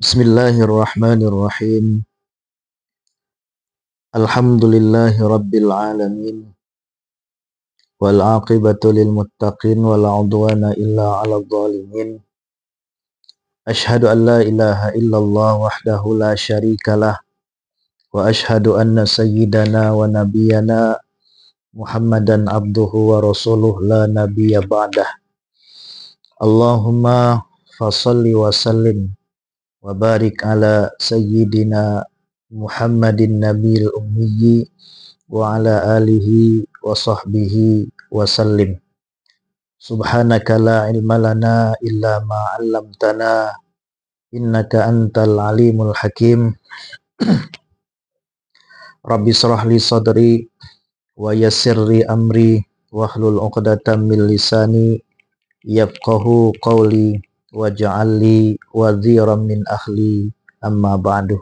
Bismillahirrahmanirrahim. Alhamdulillahi rabbil alamin. Wal aqibatu lil muttaqin wala udwana illa 'alal zalimin. Ashhadu an la ilaha illallah wahdahu la syarikalah wa ashhadu anna sayyidana wa nabiyyana Muhammadan abduhu wa rasuluh la nabiyya ba'dah. Allahumma fassalli wa sallim wa barik ala sayyidina Muhammadin nabiyil ummi wa ala alihi wa sahbihi wa sallim. Subhanaka la ilma lana illa ma 'allamtana innaka antal alimul hakim. Rabbi shrah li sadri wa yassir li amri wahlul 'uqdatam min lisani yafqahu qawli waj'al li wadhiran min ahli amma ba'du.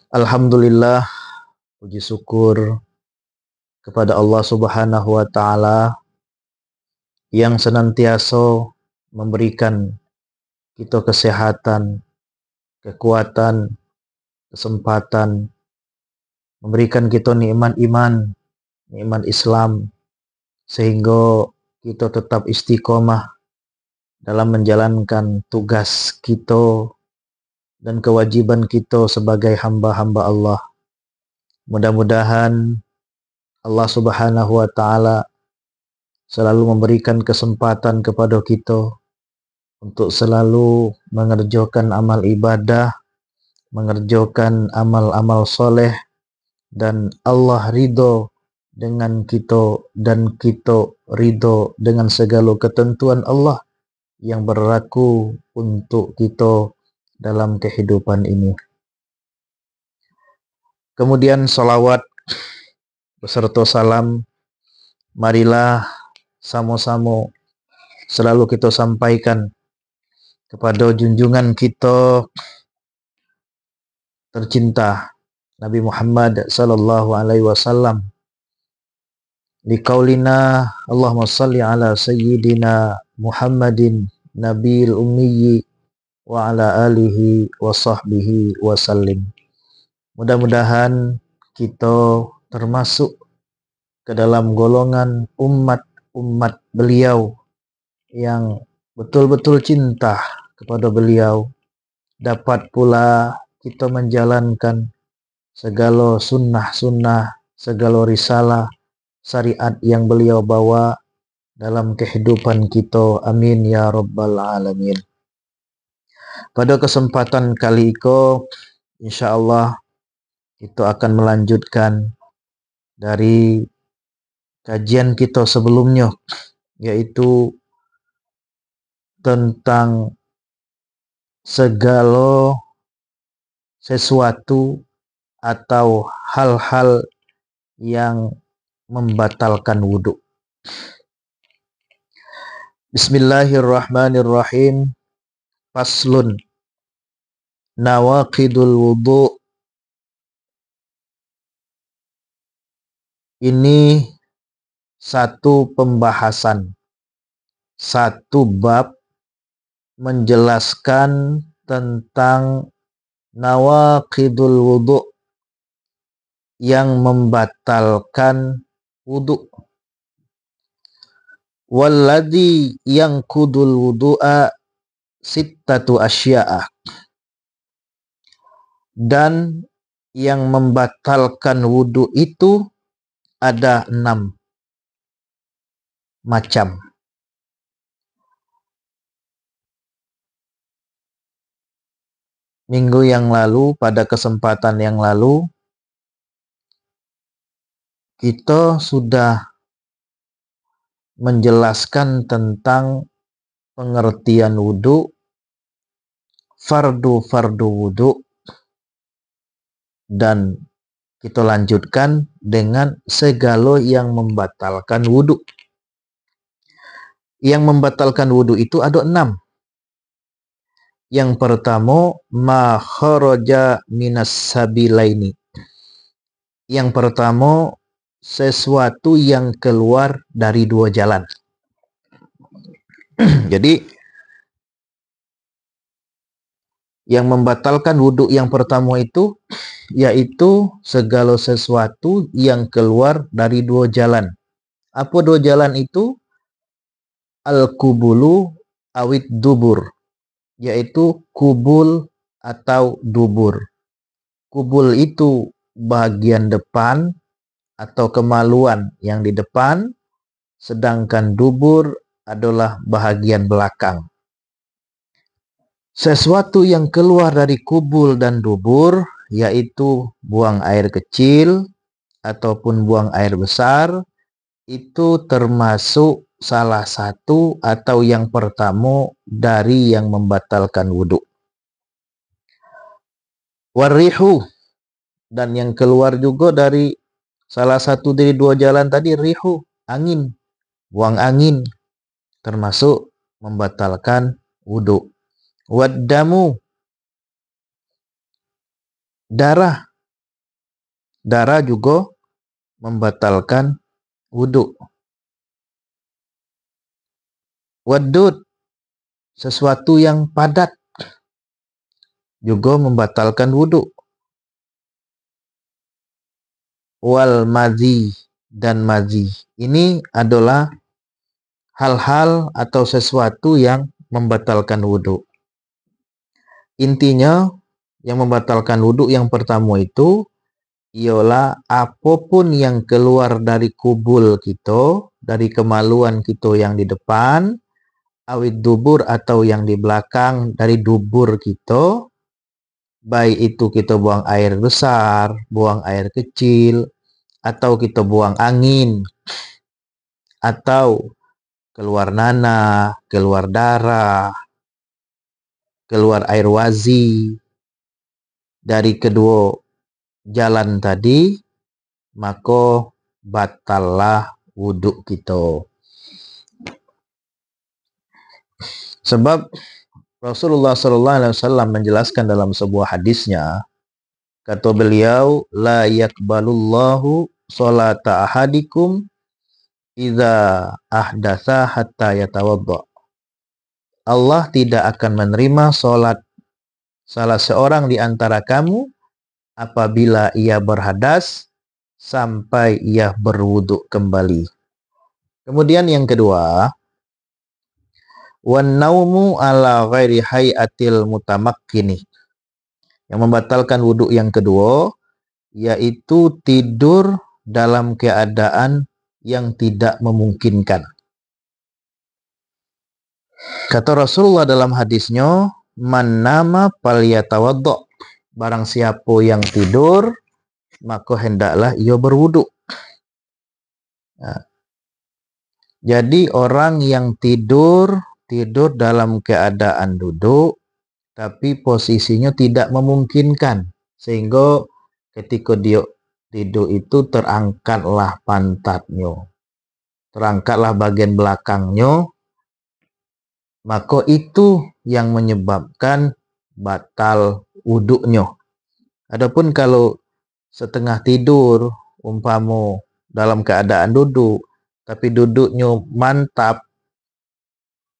Alhamdulillah, puji syukur kepada Allah Subhanahu wa taala yang senantiasa memberikan kita kesehatan, kekuatan, kesempatan, memberikan kita nikmat iman, nikmat Islam, sehingga kita tetap istiqomah dalam menjalankan tugas kita dan kewajiban kita sebagai hamba-hamba Allah. Mudah-mudahan Allah Subhanahu wa taala selalu memberikan kesempatan kepada kita untuk selalu mengerjakan amal ibadah, mengerjakan amal-amal soleh, dan Allah ridho dengan kita dan kita ridho dengan segala ketentuan Allah yang berlaku untuk kita dalam kehidupan ini. Kemudian salawat beserta salam marilah sama-sama selalu kita sampaikan kepada junjungan kita tercinta Nabi Muhammad sallallahu alaihi wasallam. Liqaulina Allahumma salli ala sayyidina Muhammadin nabiyil ummi wa ala alihi wa sahbihi wa sallim. Mudah-mudahan kita termasuk ke dalam golongan umat beliau yang betul-betul cinta kepada beliau, dapat pula kita menjalankan segala sunnah-sunnah, segala risalah, syariat yang beliau bawa dalam kehidupan kita. Amin ya rabbal alamin. Pada kesempatan kali ini, insyaallah kita akan melanjutkan dari kajian kita sebelumnya, yaitu tentang segala sesuatu atau hal-hal yang membatalkan wudhu. Bismillahirrahmanirrahim. Faslun. Nawaqidul wudhu. Ini satu pembahasan, satu bab menjelaskan tentang nawaqidul wudhu, yang membatalkan wudhu. Walladhi yanqudul wudhu'a sittatu asya'a. Dan yang membatalkan wudhu itu ada 6 macam. Minggu yang lalu, pada kesempatan yang lalu, kita sudah menjelaskan tentang pengertian wudhu, fardu wudhu, dan kita lanjutkan dengan segala yang membatalkan wudhu. Yang membatalkan wudhu itu ada 6. Yang pertama, ma kharaja minas sabilaini. Yang pertama, sesuatu yang keluar dari 2 jalan. Jadi Yang membatalkan wudhu yang pertama itu yaitu segala sesuatu yang keluar dari dua jalan. Apa dua jalan itu? Al-kubulu awid dubur, yaitu kubul atau dubur. Kubul itu bagian depan atau kemaluan yang di depan, sedangkan dubur adalah bahagian belakang. Sesuatu yang keluar dari kubul dan dubur, yaitu buang air kecil ataupun buang air besar, itu termasuk salah satu atau yang pertama dari yang membatalkan wudhu. Warihu, dan yang keluar juga dari salah satu dari dua jalan tadi, rihu, angin, buang angin, termasuk membatalkan wudhu. Waddamu, darah, darah juga membatalkan wudhu. Wadud, sesuatu yang padat, juga membatalkan wudhu. Wal madhi, dan madhi. Ini adalah hal-hal atau sesuatu yang membatalkan wudhu. Intinya, yang membatalkan wudhu yang pertama itu ialah apapun yang keluar dari kubul kita, dari kemaluan kita yang di depan, awid dubur atau yang di belakang dari dubur kita, baik itu kita buang air besar, buang air kecil, atau kita buang angin, atau keluar nanah, keluar darah, keluar air wazi dari kedua jalan tadi, maka batallah wudhu kita. Sebab Rasulullah SAW menjelaskan dalam sebuah hadisnya, kata beliau, la yakbalullahu salata ahadikum idza ahdatsa hatta yatawadda. Allah tidak akan menerima salat salah seorang di antara kamu apabila ia berhadas sampai ia berwudu kembali. Kemudian yang kedua, wan naumu ala ghairi hayatil mutamakkini. Yang membatalkan wudu yang kedua yaitu tidur dalam keadaan yang tidak memungkinkan. Kata Rasulullah dalam hadisnya, man nama falyatawaddo. Barang siapa yang tidur, maka hendaklah ia berwudu. Nah, jadi orang yang tidur dalam keadaan duduk, tapi posisinya tidak memungkinkan. Sehingga ketika dia tidur itu terangkatlah pantatnya, terangkatlah bagian belakangnya, maka itu yang menyebabkan batal wuduknya. Adapun kalau setengah tidur, umpama dalam keadaan duduk, tapi duduknya mantap,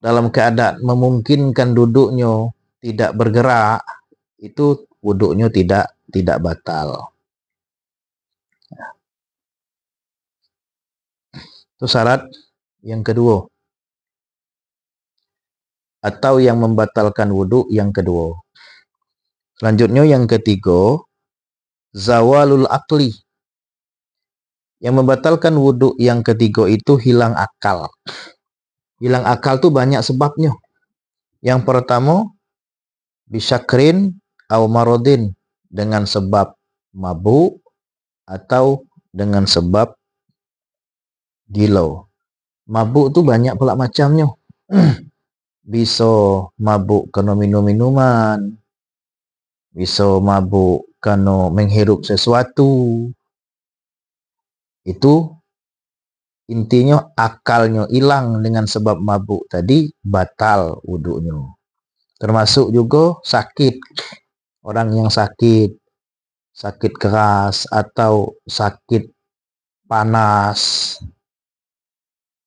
dalam keadaan memungkinkan duduknya tidak bergerak, itu wuduknya tidak batal. Itu syarat yang kedua. Atau yang membatalkan wudhu yang kedua. Selanjutnya yang ketiga, zawalul akli. Yang membatalkan wudhu yang ketiga itu hilang akal. Hilang akal itu banyak sebabnya. Yang pertama, bisyakrin au marodin, dengan sebab mabuk atau dengan sebab gila. Mabuk itu banyak pula macamnya. Bisa mabuk karena minum-minuman, bisa mabuk karena menghirup sesuatu. Itu intinya akalnya hilang dengan sebab mabuk tadi, batal wudhunya. Termasuk juga sakit. Orang yang sakit keras atau sakit panas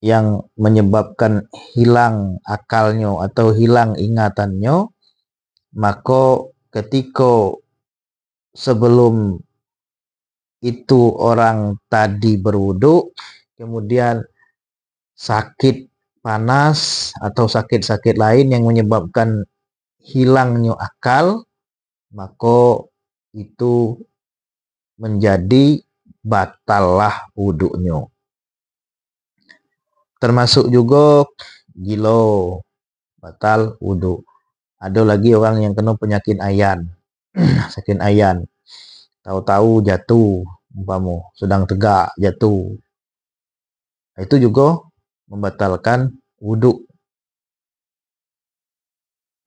yang menyebabkan hilang akalnya atau hilang ingatannya, maka ketika sebelum itu orang tadi berwudu, kemudian sakit panas atau sakit-sakit lain yang menyebabkan hilangnya akal, maka itu menjadi batallah wudunya. Termasuk juga gilo, batal wudu. Ada lagi orang yang kena penyakit ayan, sakit ayan, tahu-tahu jatuh, umpama sedang tegak jatuh, itu juga membatalkan wudu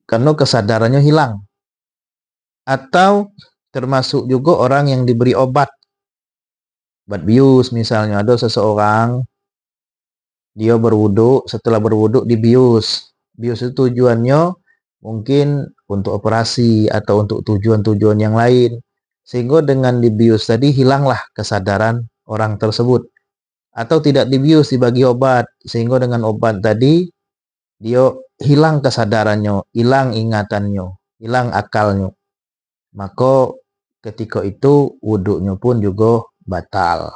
karena kesadarannya hilang. Atau termasuk juga orang yang diberi obat bius misalnya. Ada seseorang dia berwudu, setelah berwudu dibius. Bius itu tujuannya mungkin untuk operasi atau untuk tujuan-tujuan yang lain. Sehingga dengan dibius tadi hilanglah kesadaran orang tersebut. Atau tidak dibius, dibagi obat. Sehingga dengan obat tadi dia hilang kesadarannya, hilang ingatannya, hilang akalnya. Maka ketika itu wudunya pun juga batal.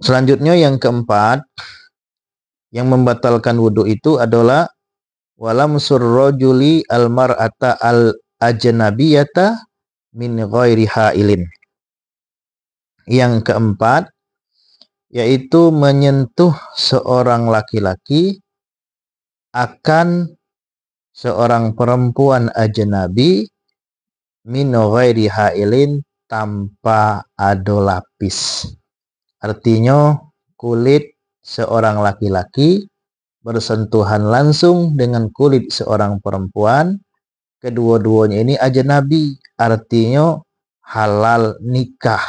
Selanjutnya yang keempat, yang membatalkan wudu itu adalah walam surrojuli almar'ata al-ajnabiyata min ghairi hailin. Yang keempat, yaitu menyentuh seorang laki-laki akan seorang perempuan ajnabi min ghairi hailin, tanpa ada lapis. Artinya kulit seorang laki-laki bersentuhan langsung dengan kulit seorang perempuan, kedua-duanya ini ajnabi, artinya halal nikah.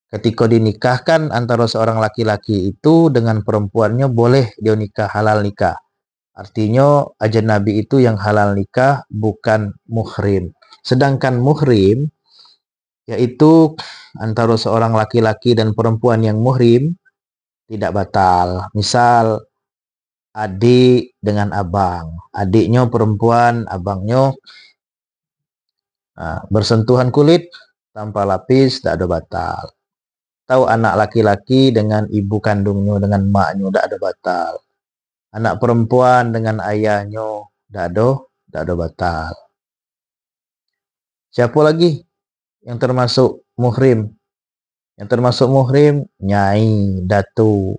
Ketika dinikahkan antara seorang laki-laki itu dengan perempuannya, boleh dia nikah, halal nikah. Artinya ajnabi itu yang halal nikah, bukan muhrim. Sedangkan muhrim, yaitu antara seorang laki-laki dan perempuan yang muhrim, tidak batal. Misal adik dengan abang, adiknya perempuan, abangnya bersentuhan kulit tanpa lapis, tidak ada batal. Tahu anak laki-laki dengan ibu kandungnya, dengan maknya, tidak ada batal. Anak perempuan dengan ayahnya, tidak ada batal. Siapa lagi yang termasuk muhrim? Yang termasuk muhrim, nyai, datu.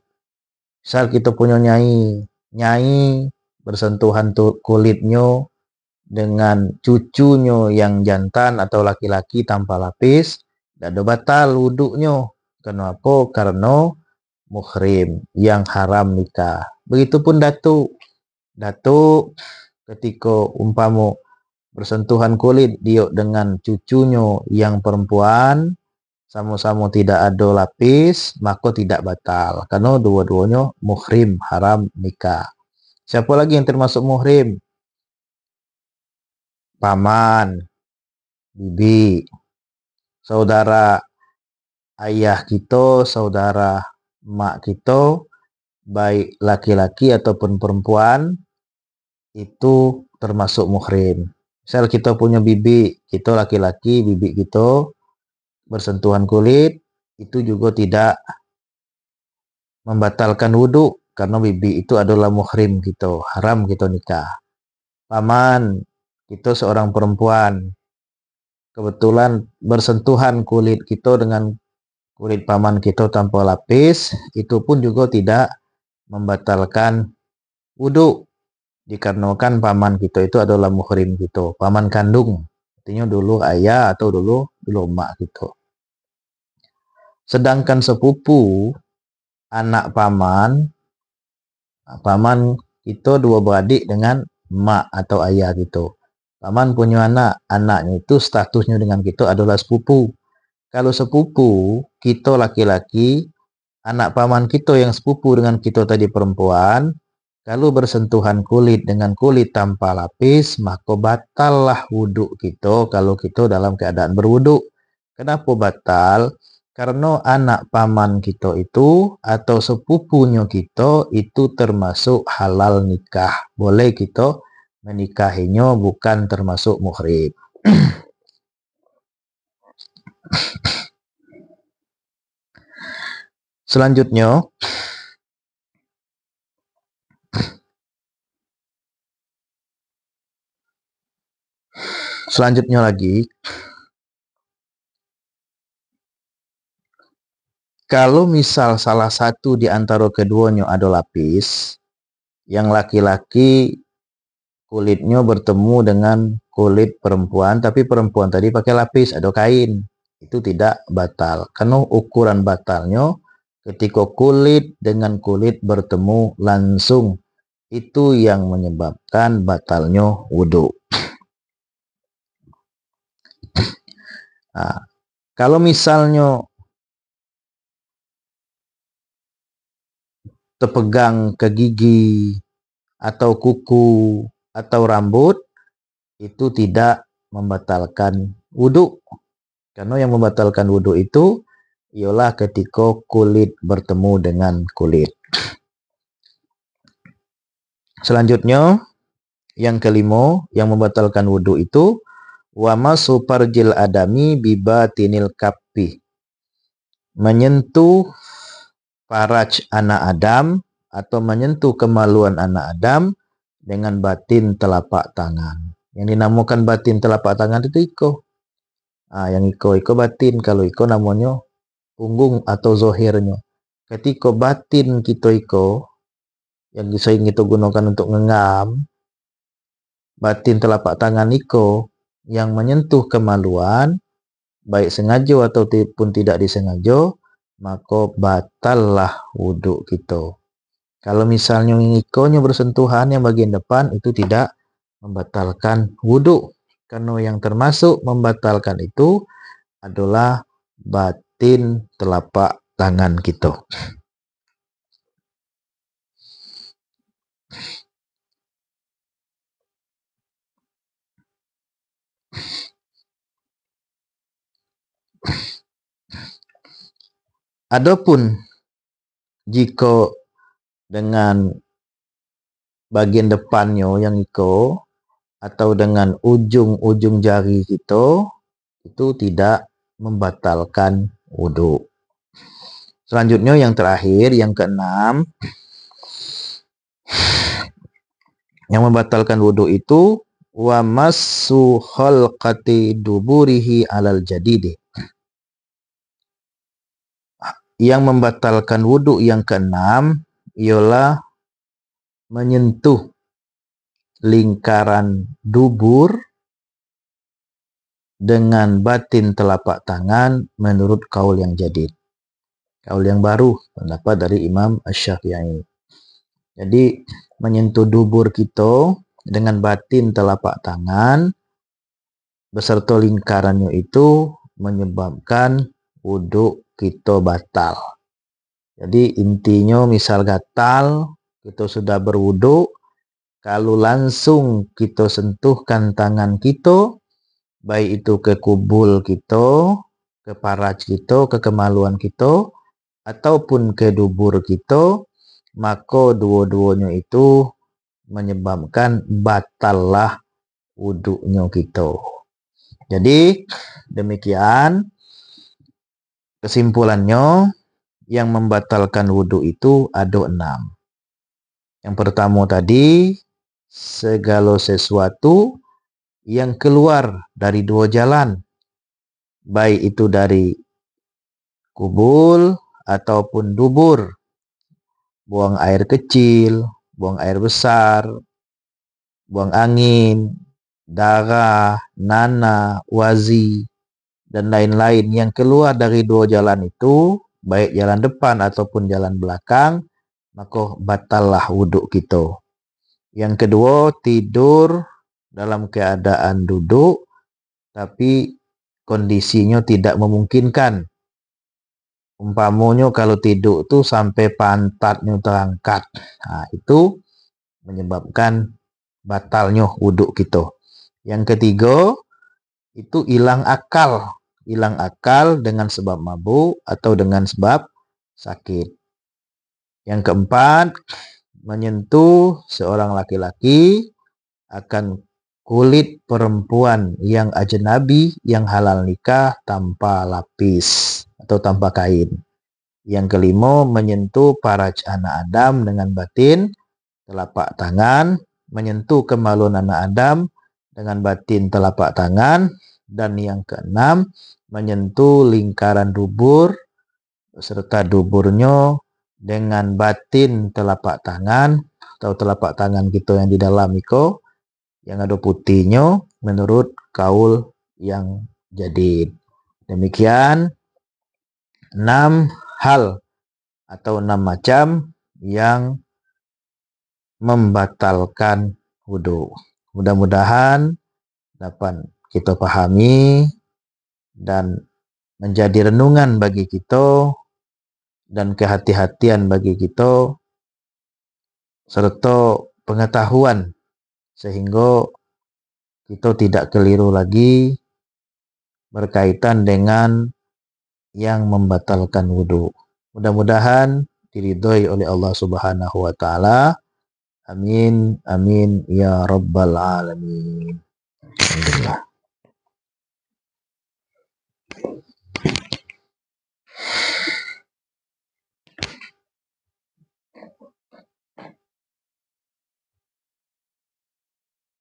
Misal kita punya nyai bersentuhan kulitnya dengan cucunya yang jantan atau laki-laki tanpa lapis, tidak ada batal wudunya. Kenapa? Karena muhrim yang haram nikah. Begitupun datu. Datu ketika umpama bersentuhan kulit dia dengan cucunya yang perempuan, sama-sama tidak ada lapis, maka tidak batal. Karena dua-duanya muhrim, haram nikah. Siapa lagi yang termasuk muhrim? Paman, bibi, saudara ayah kita, saudara mak kita, baik laki-laki ataupun perempuan, itu termasuk muhrim. Misal kita punya bibi, kita laki-laki, bibi kita bersentuhan kulit, itu juga tidak membatalkan wudu, karena bibi itu adalah muhrim kita, haram kita nikah. Paman, kita seorang perempuan, kebetulan bersentuhan kulit kita dengan kulit paman kita tanpa lapis, itu pun juga tidak membatalkan wudu, dikarenakan paman kita itu adalah muhrim kita, paman kandung, artinya dulu ayah atau dulu emak kita. Sedangkan sepupu, anak paman kita dua beradik dengan mak atau ayah gitu. Paman punya anak, anaknya itu statusnya dengan kita adalah sepupu. Kalau sepupu kita laki-laki, anak paman kita yang sepupu dengan kita tadi perempuan, kalau bersentuhan kulit dengan kulit tanpa lapis, maka batallah wudu kita kalau kita dalam keadaan berwudu. Kenapa batal? Karena anak paman kita itu atau sepupunya kita itu termasuk halal nikah. Boleh kita menikahinya, bukan termasuk muhrim. Selanjutnya lagi, kalau misal salah satu di antara keduanya ada lapis, yang laki-laki kulitnya bertemu dengan kulit perempuan, tapi perempuan tadi pakai lapis, ada kain, itu tidak batal. Karena ukuran batalnya ketika kulit dengan kulit bertemu langsung, itu yang menyebabkan batalnya wudhu. Nah, kalau misalnya terpegang ke gigi atau kuku atau rambut, itu tidak membatalkan wudhu. Karena yang membatalkan wudhu itu ialah ketika kulit bertemu dengan kulit. Selanjutnya, yang kelima, yang membatalkan wudhu itu wa masu farjil adami bibatinil kappi, menyentuh faraj anak Adam atau menyentuh kemaluan anak Adam dengan batin telapak tangan. Yang dinamakan batin telapak tangan itu iko. Yang iko batin. Kalau iko namanya punggung atau zohirnya. Ketika batin kita iko, yang sering kita gunakan untuk ngengam, batin telapak tangan iko yang menyentuh kemaluan, baik sengaja ataupun tidak disengaja, maka batallah wudhu kita. Kalau misalnya ikonya bersentuhan yang bagian depan, itu tidak membatalkan wudhu. Karena yang termasuk membatalkan itu adalah batin telapak tangan kita. Adapun jika dengan bagian depannya yang iko atau dengan ujung-ujung jari kita, itu tidak membatalkan wudhu. Selanjutnya yang terakhir, yang keenam, yang membatalkan wudhu itu wa massu khalqati duburihi alal jadidi. Yang membatalkan wudhu yang keenam ialah menyentuh lingkaran dubur dengan batin telapak tangan menurut kaul yang jadid. Kaul yang baru, pendapat dari Imam Asy-Syafi'i. Jadi menyentuh dubur kita dengan batin telapak tangan beserta lingkarannya itu menyebabkan wudhu kita batal. Jadi intinya misal gatal, kita sudah berwudhu, kalau langsung kita sentuhkan tangan kita, baik itu ke kubul kita, ke faraj kita, ke kemaluan kita, ataupun ke dubur kita, maka dua-duanya itu menyebabkan batallah wudhunya kita. Jadi demikian kesimpulannya, yang membatalkan wudhu itu ada 6. Yang pertama tadi, segala sesuatu yang keluar dari 2 jalan, baik itu dari kubul ataupun dubur, buang air kecil, buang air besar, buang angin, darah, nanah, wazi, dan lain-lain yang keluar dari 2 jalan itu, baik jalan depan ataupun jalan belakang, maka batallah wudhu kita. Yang kedua, tidur dalam keadaan duduk, tapi kondisinya tidak memungkinkan. Umpamanya kalau tidur itu sampai pantatnya terangkat, itu menyebabkan batalnya wudhu kita. Yang ketiga, itu hilang akal hilang akal dengan sebab mabuk atau dengan sebab sakit. Yang keempat, menyentuh seorang laki-laki akan kulit perempuan yang ajnabi yang halal nikah tanpa lapis atau tanpa kain. Yang kelima, menyentuh faraj anak Adam dengan batin telapak tangan, menyentuh kemaluan anak Adam dengan batin telapak tangan. Dan yang keenam, menyentuh lingkaran dubur serta duburnya dengan batin telapak tangan atau telapak tangan kita yang di dalam itu yang ada putihnya menurut kaul yang jadid. Demikian 6 hal atau 6 macam yang membatalkan wudu. Mudah-mudahan dapat kita pahami dan menjadi renungan bagi kita dan kehati-hatian bagi kita serta pengetahuan sehingga kita tidak keliru lagi berkaitan dengan yang membatalkan wudu. Mudah-mudahan diridhoi oleh Allah Subhanahu wa taala. Amin amin ya rabbal alamin. Alhamdulillah.